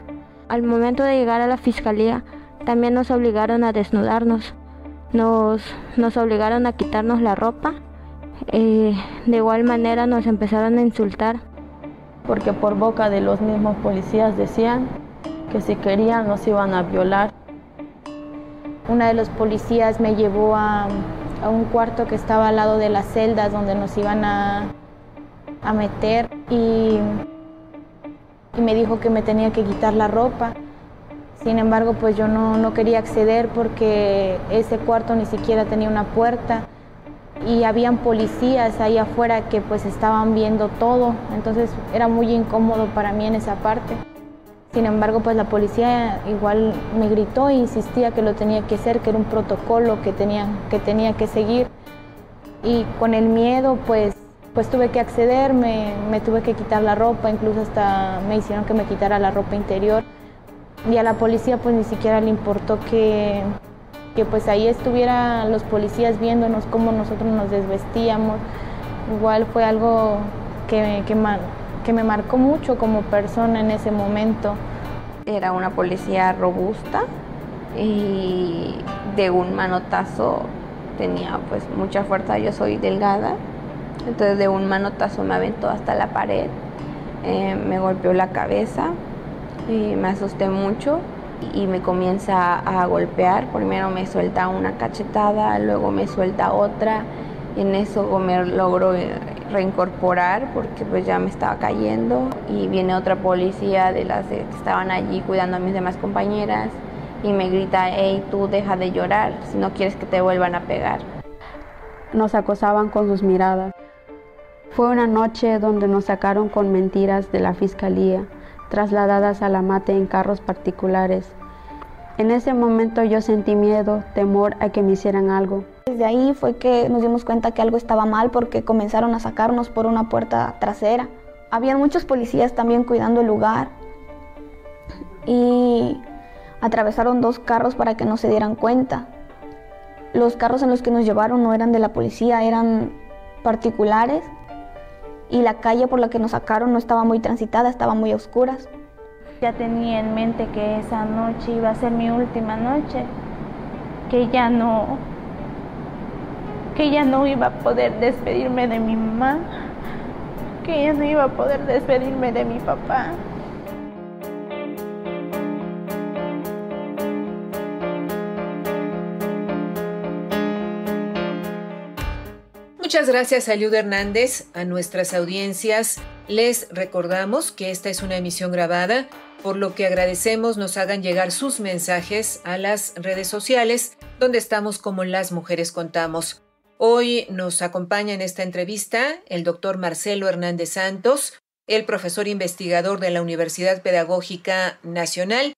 Al momento de llegar a la fiscalía, también nos obligaron a desnudarnos. Nos obligaron a quitarnos la ropa. De igual manera nos empezaron a insultar. Porque por boca de los mismos policías decían que si querían nos iban a violar. Una de los policías me llevó a un cuarto que estaba al lado de las celdas donde nos iban a meter y me dijo que me tenía que quitar la ropa. Sin embargo, pues yo no quería acceder porque ese cuarto ni siquiera tenía una puerta y habían policías ahí afuera que pues estaban viendo todo, entonces era muy incómodo para mí en esa parte. Sin embargo, pues la policía igual me gritó e insistía que lo tenía que hacer, que era un protocolo que tenía que seguir. Y con el miedo, pues tuve que acceder, me tuve que quitar la ropa, incluso hasta me hicieron que me quitara la ropa interior. Y a la policía pues ni siquiera le importó que pues ahí estuvieran los policías viéndonos cómo nosotros nos desvestíamos. Igual fue algo que me marcó mucho como persona en ese momento. Era una policía robusta y de un manotazo tenía pues mucha fuerza. Yo soy delgada, entonces de un manotazo me aventó hasta la pared, me golpeó la cabeza y me asusté mucho y me comienza a golpear. Primero me suelta una cachetada, luego me suelta otra y en eso me logro reincorporar porque pues ya me estaba cayendo y viene otra policía de las que estaban allí cuidando a mis demás compañeras y me grita: hey, tú deja de llorar si no quieres que te vuelvan a pegar. Nos acosaban con sus miradas. Fue una noche donde nos sacaron con mentiras de la fiscalía, trasladadas a la mate en carros particulares. En ese momento yo sentí miedo, temor a que me hicieran algo. Desde ahí fue que nos dimos cuenta que algo estaba mal porque comenzaron a sacarnos por una puerta trasera. Habían muchos policías también cuidando el lugar y atravesaron 2 carros para que no se dieran cuenta. Los carros en los que nos llevaron no eran de la policía, eran particulares y la calle por la que nos sacaron no estaba muy transitada, estaba muy a oscuras. Ya tenía en mente que esa noche iba a ser mi última noche, que ya no iba a poder despedirme de mi mamá, que ya no iba a poder despedirme de mi papá. Muchas gracias a Eliud Hernández. A nuestras audiencias les recordamos que esta es una emisión grabada, por lo que agradecemos nos hagan llegar sus mensajes a las redes sociales, donde estamos como Las Mujeres Contamos. Hoy nos acompaña en esta entrevista el doctor Marcelo Hernández Santos, el profesor investigador de la Universidad Pedagógica Nacional,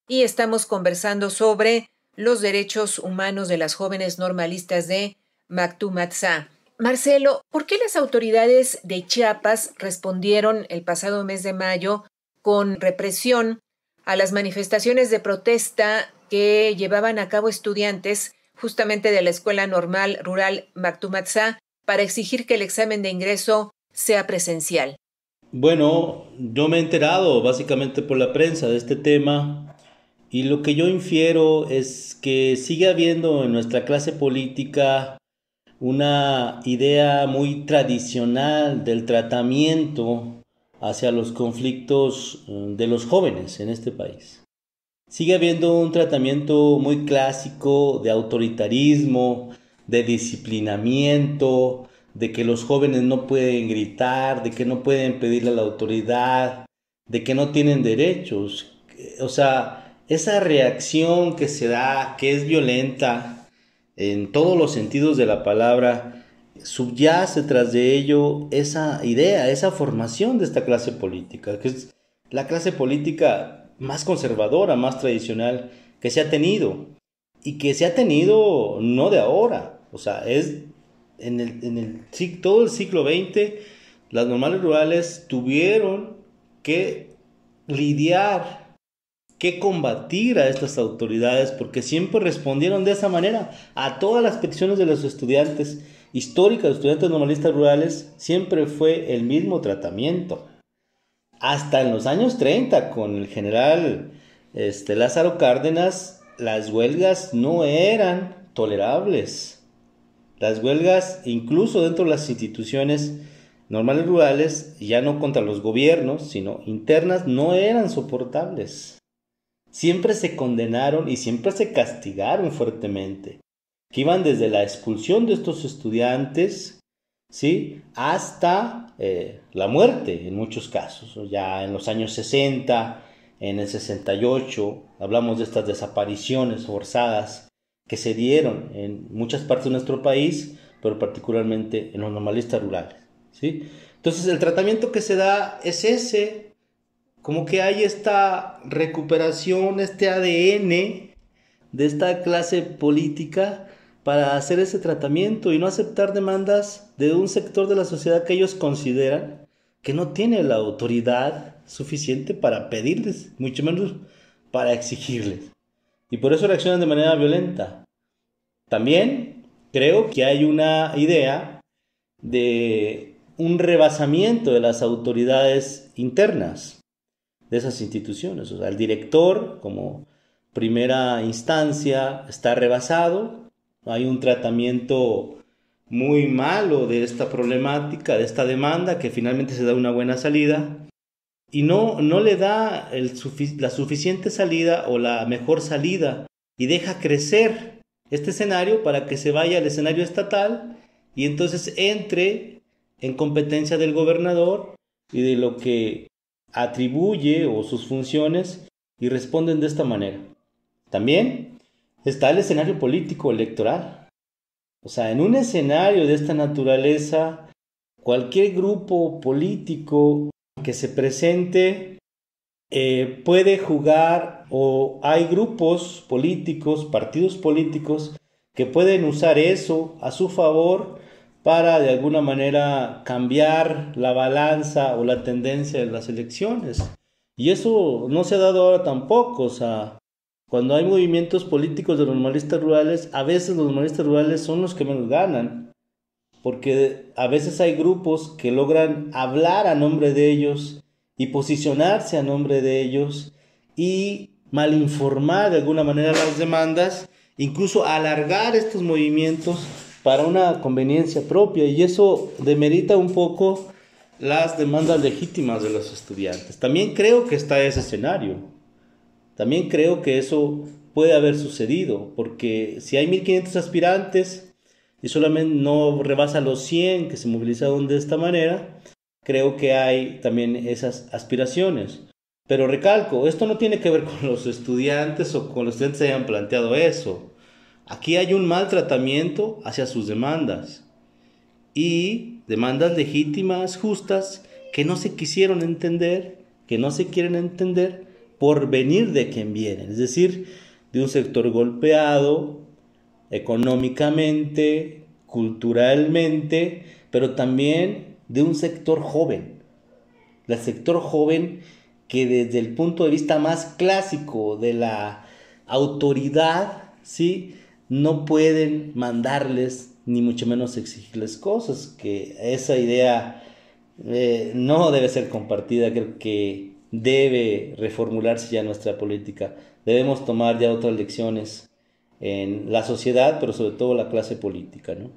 y estamos conversando sobre los derechos humanos de las jóvenes normalistas de Mactumatzá. Marcelo, ¿por qué las autoridades de Chiapas respondieron el pasado mes de mayo con represión a las manifestaciones de protesta que llevaban a cabo estudiantes justamente de la Escuela Normal Rural Mactumatzá para exigir que el examen de ingreso sea presencial? Bueno, yo me he enterado básicamente por la prensa de este tema y lo que yo infiero es que sigue habiendo en nuestra clase política una idea muy tradicional del tratamiento hacia los conflictos de los jóvenes en este país. Sigue habiendo un tratamiento muy clásico de autoritarismo, de disciplinamiento, de que los jóvenes no pueden gritar, de que no pueden pedirle a la autoridad, de que no tienen derechos. O sea, esa reacción que se da, que es violenta en todos los sentidos de la palabra, subyace tras de ello esa idea, esa formación de esta clase política, que es la clase política más conservadora, más tradicional que se ha tenido, y que se ha tenido no de ahora, o sea, es todo el siglo XX, las normales rurales tuvieron que lidiar, que combatir a estas autoridades, porque siempre respondieron de esa manera a todas las peticiones de los estudiantes históricas, estudiantes normalistas rurales. Siempre fue el mismo tratamiento. Hasta en los años 30, con el general Lázaro Cárdenas, las huelgas no eran tolerables. Las huelgas, incluso dentro de las instituciones normales rurales, ya no contra los gobiernos, sino internas, no eran soportables. Siempre se condenaron y siempre se castigaron fuertemente, que iban desde la expulsión de estos estudiantes, ¿sí?, hasta la muerte en muchos casos. Ya en los años 60, en el 68, hablamos de estas desapariciones forzadas que se dieron en muchas partes de nuestro país, pero particularmente en los normalistas rurales, ¿sí? Entonces el tratamiento que se da es ese, como que hay esta recuperación, este ADN de esta clase política para hacer ese tratamiento y no aceptar demandas de un sector de la sociedad que ellos consideran que no tiene la autoridad suficiente para pedirles, mucho menos para exigirles. Y por eso reaccionan de manera violenta. También creo que hay una idea de un rebasamiento de las autoridades internas de esas instituciones. O sea, el director, como primera instancia, está rebasado. Hay un tratamiento muy malo de esta problemática, de esta demanda, que finalmente se da una buena salida. Y no le da la suficiente salida o la mejor salida y deja crecer este escenario para que se vaya al escenario estatal y entonces entre en competencia del gobernador y de lo que atribuye o sus funciones y responden de esta manera. También está el escenario político electoral. O sea, en un escenario de esta naturaleza, cualquier grupo político que se presente puede jugar, o hay grupos políticos, partidos políticos que pueden usar eso a su favor para de alguna manera cambiar la balanza o la tendencia de las elecciones. Y eso no se ha dado ahora tampoco. O sea, cuando hay movimientos políticos de normalistas rurales, a veces los normalistas rurales son los que menos ganan, porque a veces hay grupos que logran hablar a nombre de ellos y posicionarse a nombre de ellos y malinformar de alguna manera las demandas, incluso alargar estos movimientos para una conveniencia propia, y eso demerita un poco las demandas legítimas de los estudiantes. También creo que está ese escenario, también creo que eso puede haber sucedido, porque si hay 1.500 aspirantes y solamente no rebasa los 100 que se movilizaron de esta manera, creo que hay también esas aspiraciones. Pero recalco, esto no tiene que ver con los estudiantes o con los estudiantes que hayan planteado eso. Aquí hay un mal tratamiento hacia sus demandas y demandas legítimas, justas, que no se quisieron entender, que no se quieren entender por venir de quien vienen, es decir, de un sector golpeado económicamente, culturalmente, pero también de un sector joven. El sector joven que desde el punto de vista más clásico de la autoridad, ¿sí?, no pueden mandarles ni mucho menos exigirles cosas, que esa idea no debe ser compartida. Creo que debe reformularse ya nuestra política. Debemos tomar ya otras lecciones en la sociedad, pero sobre todo la clase política, ¿no?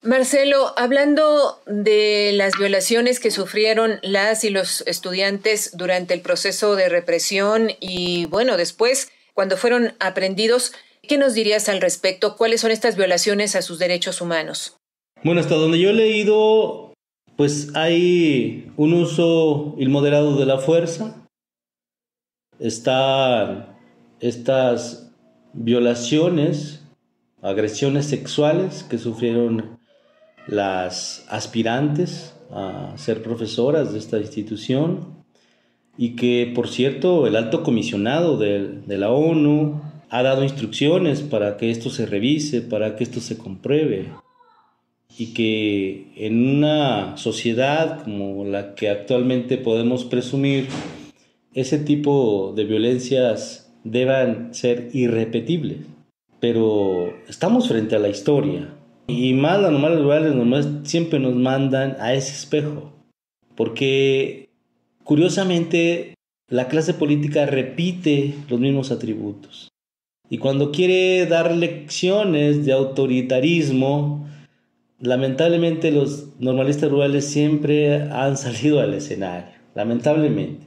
Marcelo, hablando de las violaciones que sufrieron las y los estudiantes durante el proceso de represión y, bueno, después, cuando fueron aprehendidos, ¿qué nos dirías al respecto? ¿Cuáles son estas violaciones a sus derechos humanos? Bueno, hasta donde yo he leído, pues hay un uso inmoderado de la fuerza, están estas violaciones, agresiones sexuales que sufrieron las aspirantes a ser profesoras de esta institución, y que, por cierto, el alto comisionado de la ONU ha dado instrucciones para que esto se revise, para que esto se compruebe, y que en una sociedad como la que actualmente podemos presumir, ese tipo de violencias deban ser irrepetibles. Pero estamos frente a la historia, y más las normales rurales siempre nos mandan a ese espejo, porque curiosamente la clase política repite los mismos atributos. Y cuando quiere dar lecciones de autoritarismo, lamentablemente los normalistas rurales siempre han salido al escenario, lamentablemente.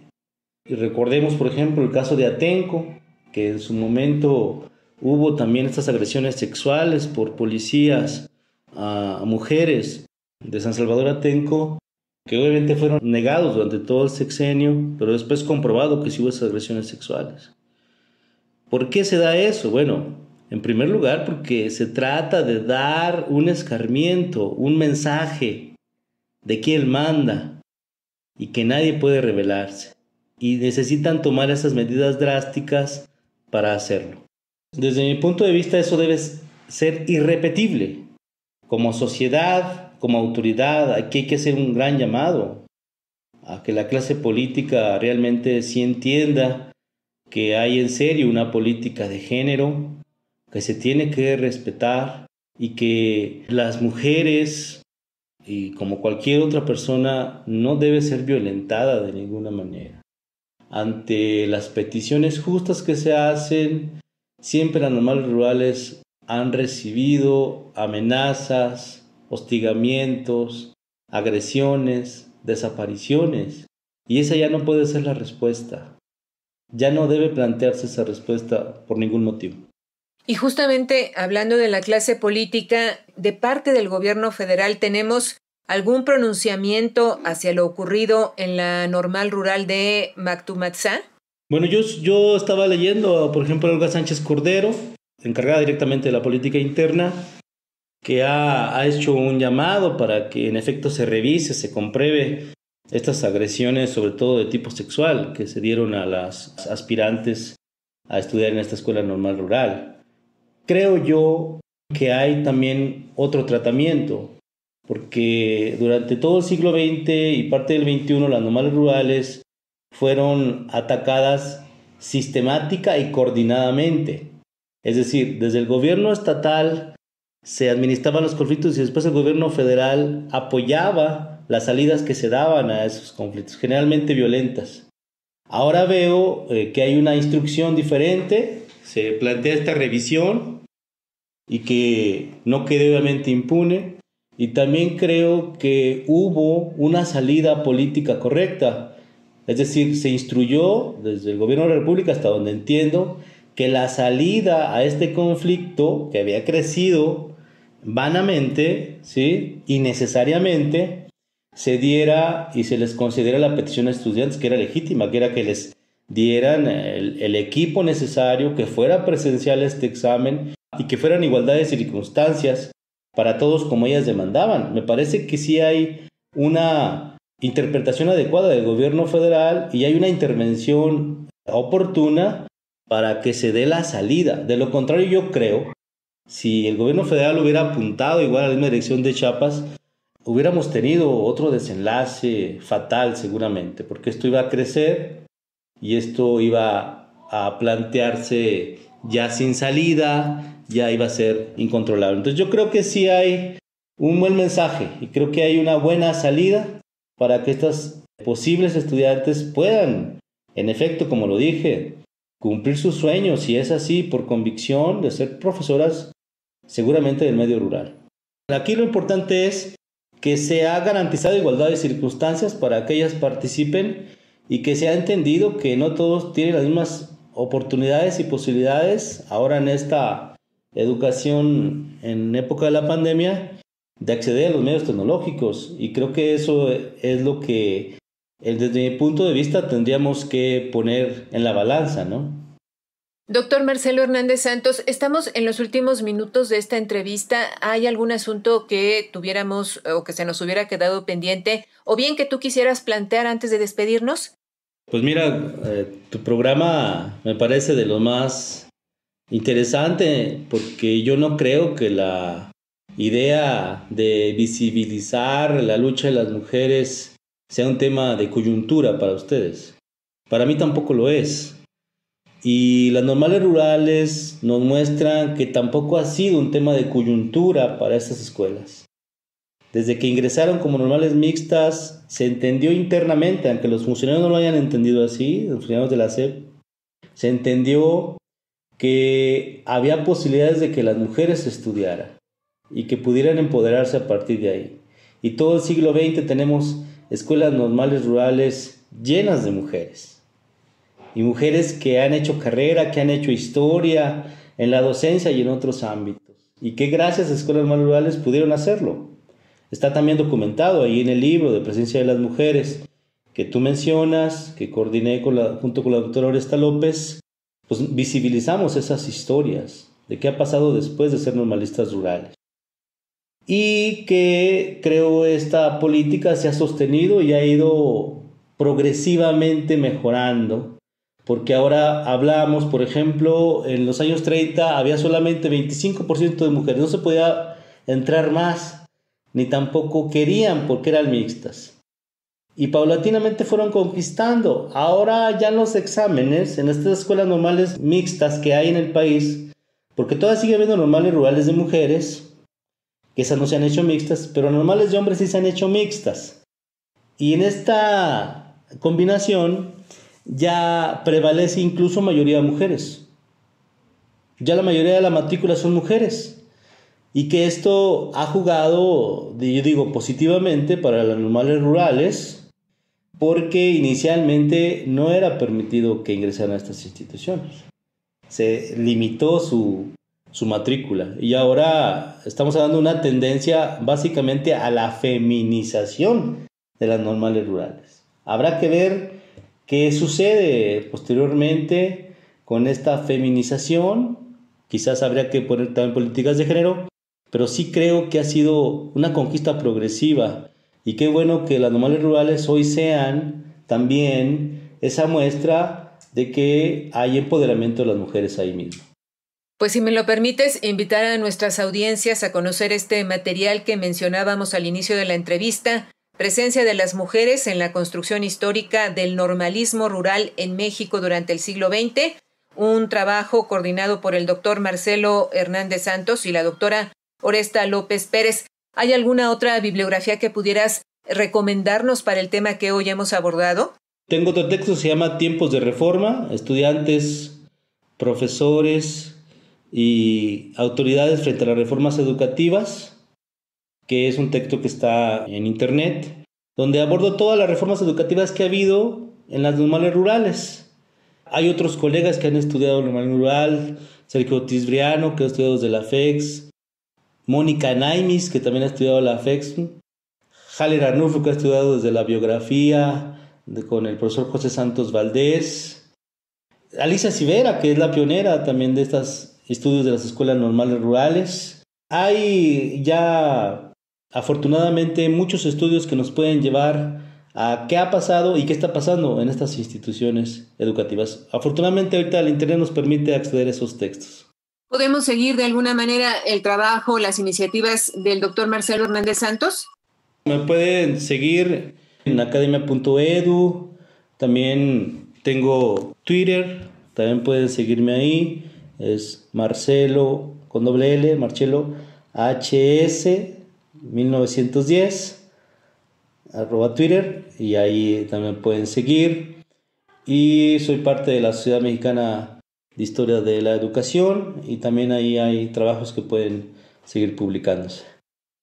Y recordemos, por ejemplo, el caso de Atenco, que en su momento hubo también estas agresiones sexuales por policías a mujeres de San Salvador Atenco, que obviamente fueron negados durante todo el sexenio, pero después comprobado que sí hubo esas agresiones sexuales. ¿Por qué se da eso? Bueno, en primer lugar porque se trata de dar un escarmiento, un mensaje de quién manda y que nadie puede rebelarse. Y necesitan tomar esas medidas drásticas para hacerlo. Desde mi punto de vista eso debe ser irrepetible. Como sociedad, como autoridad, aquí hay que hacer un gran llamado a que la clase política realmente sí entienda que hay en serio una política de género, que se tiene que respetar y que las mujeres, y como cualquier otra persona, no debe ser violentada de ninguna manera. Ante las peticiones justas que se hacen, siempre las normales rurales han recibido amenazas, hostigamientos, agresiones, desapariciones. Y esa ya no puede ser la respuesta. Ya no debe plantearse esa respuesta por ningún motivo. Y justamente hablando de la clase política, de parte del gobierno federal, ¿tenemos algún pronunciamiento hacia lo ocurrido en la normal rural de Mactumatzá? Bueno, yo estaba leyendo, por ejemplo, a Olga Sánchez Cordero, encargada directamente de la política interna, que ha hecho un llamado para que en efecto se revise, se compruebe estas agresiones, sobre todo de tipo sexual, que se dieron a las aspirantes a estudiar en esta escuela normal rural. Creo yo que hay también otro tratamiento, porque durante todo el siglo XX y parte del XXI las normales rurales fueron atacadas sistemática y coordinadamente. Es decir, desde el gobierno estatal se administraban los conflictos y después el gobierno federal apoyaba las salidas que se daban a esos conflictos, generalmente violentas. Ahora veo que hay una instrucción diferente, se plantea esta revisión y que no quede obviamente impune. Y también creo que hubo una salida política correcta. Es decir, se instruyó desde el gobierno de la República, hasta donde entiendo, que la salida a este conflicto que había crecido vanamente, ¿sí?, innecesariamente, se diera y se les considera la petición a estudiantes, que era legítima, que era que les dieran el equipo necesario, que fuera presencial este examen y que fueran igualdad de circunstancias para todos como ellas demandaban. Me parece que sí hay una interpretación adecuada del gobierno federal y hay una intervención oportuna para que se dé la salida. De lo contrario, yo creo, si el gobierno federal hubiera apuntado igual a la misma dirección de Chiapas, hubiéramos tenido otro desenlace fatal seguramente, porque esto iba a crecer y esto iba a plantearse ya sin salida, ya iba a ser incontrolable. Entonces yo creo que sí hay un buen mensaje y creo que hay una buena salida para que estas posibles estudiantes puedan, en efecto, como lo dije, cumplir sus sueños, si es así, por convicción de ser profesoras seguramente del medio rural. Aquí lo importante es que se ha garantizado igualdad de circunstancias para que ellas participen y que se ha entendido que no todos tienen las mismas oportunidades y posibilidades ahora en esta educación en época de la pandemia de acceder a los medios tecnológicos, y creo que eso es lo que desde mi punto de vista tendríamos que poner en la balanza, ¿no? Doctor Marcelo Hernández Santos, estamos en los últimos minutos de esta entrevista. ¿Hay algún asunto que tuviéramos o que se nos hubiera quedado pendiente o bien que tú quisieras plantear antes de despedirnos? Pues mira, tu programa me parece de lo más interesante, porque yo no creo que la idea de visibilizar la lucha de las mujeres sea un tema de coyuntura para ustedes. Para mí tampoco lo es. Y las normales rurales nos muestran que tampoco ha sido un tema de coyuntura para estas escuelas. Desde que ingresaron como normales mixtas, se entendió internamente, aunque los funcionarios no lo hayan entendido así, los funcionarios de la SEP, se entendió que había posibilidades de que las mujeres estudiaran y que pudieran empoderarse a partir de ahí. Y todo el siglo XX tenemos escuelas normales rurales llenas de mujeres. Y mujeres que han hecho carrera, que han hecho historia en la docencia y en otros ámbitos. Y que gracias a escuelas normales rurales pudieron hacerlo. Está también documentado ahí en el libro de Presencia de las Mujeres que tú mencionas, que coordiné junto con la doctora Oresta López. Pues visibilizamos esas historias de qué ha pasado después de ser normalistas rurales. Y que creo esta política se ha sostenido y ha ido progresivamente mejorando, porque ahora hablamos, por ejemplo, en los años 30 había solamente 25% de mujeres, no se podía entrar más, ni tampoco querían porque eran mixtas. Y paulatinamente fueron conquistando. Ahora ya en los exámenes, en estas escuelas normales mixtas que hay en el país, porque todavía sigue habiendo normales rurales de mujeres, que esas no se han hecho mixtas, pero normales de hombres sí se han hecho mixtas. Y en esta combinación ya prevalece incluso mayoría de mujeres. Ya la mayoría de la matrícula son mujeres. Y que esto ha jugado, yo digo, positivamente para las normales rurales, porque inicialmente no era permitido que ingresaran a estas instituciones. Se limitó su matrícula y ahora estamos hablando de una tendencia básicamente a la feminización de las normales rurales. Habrá que ver qué sucede posteriormente con esta feminización. Quizás habría que poner también políticas de género, pero sí creo que ha sido una conquista progresiva. Y qué bueno que las normales rurales hoy sean también esa muestra de que hay empoderamiento de las mujeres ahí mismo. Pues si me lo permites, invitar a nuestras audiencias a conocer este material que mencionábamos al inicio de la entrevista, Presencia de las mujeres en la construcción histórica del normalismo rural en México durante el siglo XX, un trabajo coordinado por el doctor Marcelo Hernández Santos y la doctora Oresta López Pérez. ¿Hay alguna otra bibliografía que pudieras recomendarnos para el tema que hoy hemos abordado? Tengo otro texto, se llama Tiempos de Reforma, estudiantes, profesores y autoridades frente a las reformas educativas, que es un texto que está en internet, donde abordo todas las reformas educativas que ha habido en las normales rurales. Hay otros colegas que han estudiado normal rural, Sergio Tisbriano, que ha estudiado desde la FEX, Mónica Naimis, que también ha estudiado la FEX, Haller Arnulfo, que ha estudiado desde la biografía con el profesor José Santos Valdés, Alicia Civera, que es la pionera también de estos estudios de las escuelas normales rurales. Hay ya afortunadamente muchos estudios que nos pueden llevar a qué ha pasado y qué está pasando en estas instituciones educativas. Afortunadamente ahorita el internet nos permite acceder a esos textos. ¿Podemos seguir de alguna manera el trabajo, las iniciativas del doctor Marcelo Hernández Santos? Me pueden seguir en academia.edu, también tengo Twitter, también pueden seguirme ahí, es Marcelo, con doble L, Marcelo HS 1910, @Twitter, y ahí también pueden seguir. Y soy parte de la Sociedad Mexicana de Historia de la Educación y también ahí hay trabajos que pueden seguir publicándose.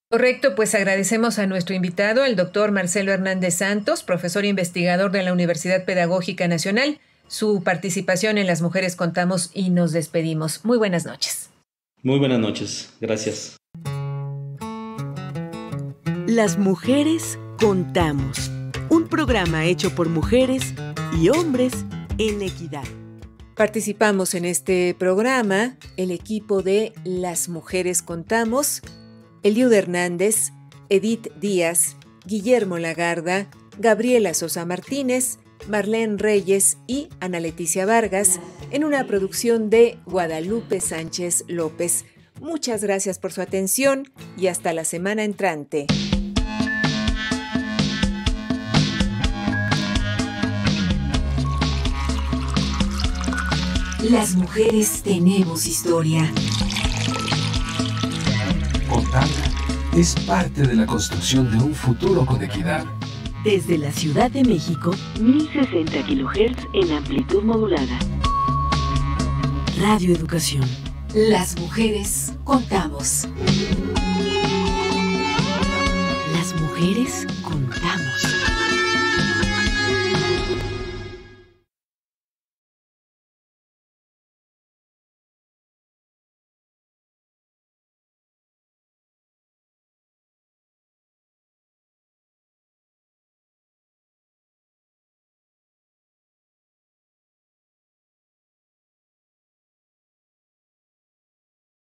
Correcto, pues agradecemos a nuestro invitado, el doctor Marcelo Hernández Santos, profesor e investigador de la Universidad Pedagógica Nacional, su participación en Las Mujeres Contamos y nos despedimos. Muy buenas noches. Muy buenas noches, gracias. Las Mujeres Contamos, un programa hecho por mujeres y hombres en equidad. Participamos en este programa el equipo de Las Mujeres Contamos, Eliud Hernández, Edith Díaz, Guillermo Lagarda, Gabriela Sosa Martínez, Marlene Reyes y Ana Leticia Vargas, en una producción de Guadalupe Sánchez López. Muchas gracias por su atención y hasta la semana entrante. Las mujeres tenemos historia. Contarla es parte de la construcción de un futuro con equidad. Desde la Ciudad de México, 1060 kHz en amplitud modulada. Radio Educación. Las mujeres contamos. Las mujeres contamos.